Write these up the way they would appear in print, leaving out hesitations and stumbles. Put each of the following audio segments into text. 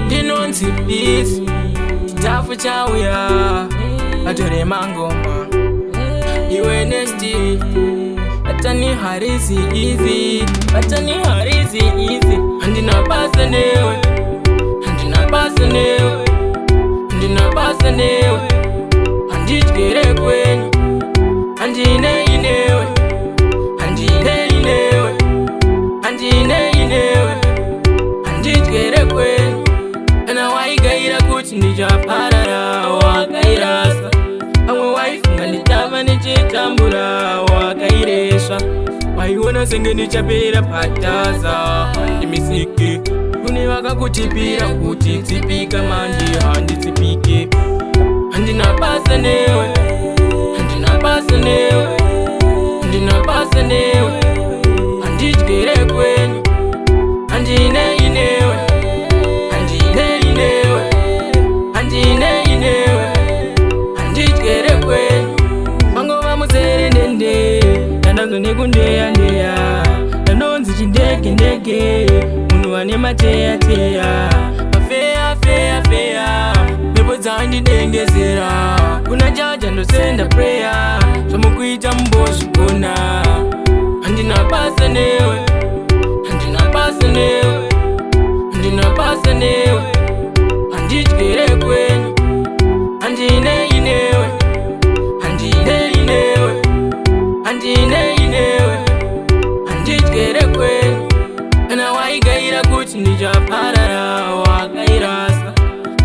Dinonzi beats Chafu chawuya Atore mangoma Iwe nesti Atani harizi easy Atani harizi easy Andina pasa newe Andina pasa newe Andina pasa newe Andijgere kwenye Andine inewe Andine inewe Andine inewe Andijgere kwenye Ana waigaira kuti ndichaparara wakairasa Amwe waifunga ndichava ndichitambura wakaireswa Waiona senge ndichapera pataza Ndimisike Kune vakakutipira kuti tsipika manje handitsipike Handina pasa newe Handina pasa newe Handina pasa newe Handijgere kwenye Handine inewe Handine inewe Handine inewe Handijgere kwenye Mango vamuzere ndende Nandanzo nekundeya ndeya Nanonzi chindege ndege Munu wane mateya teya Mafeya feya feya Mepo zandi dengezera Kuna jaja ndo senda prayer Somukuita mboshi kuna Handina pasa newe Handina pasa newe Handina pasa newe Handijgere kwenye Handine inewe Handine inewe Handine inewe Handijgere kwenye Ana waigaira kuti ndichaparara wakairasa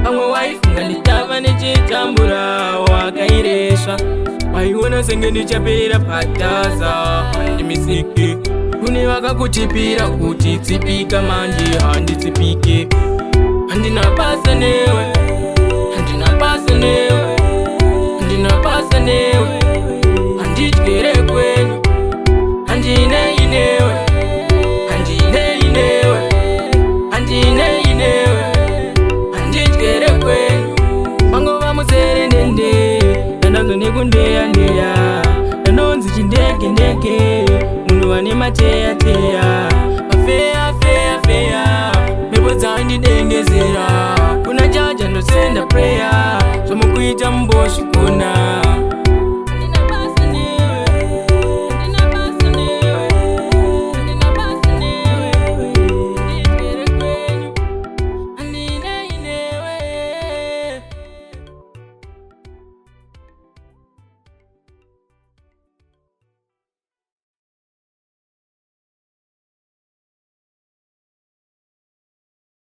Amwe waifunga ndichava ndichitambura wakaireswa Waiona senge ndichapera pataza Handimisike Kune vakakutipira kuti tsipika manje handitsipike Handina pasa newe Handina pasa newe Handina pasa newe Handijgere kwenye Handine inewe Handine inewe Handine inewe Handijgere kwenye Mango vamuzere ndende Nandanzo nekundeya ndeya Nanonzi chindege ndege Munu wane mateya teya Mafeya feya feya Mepo zandi dengezera Kuna jaja ndo senda prayer Somukuita mboshi kuna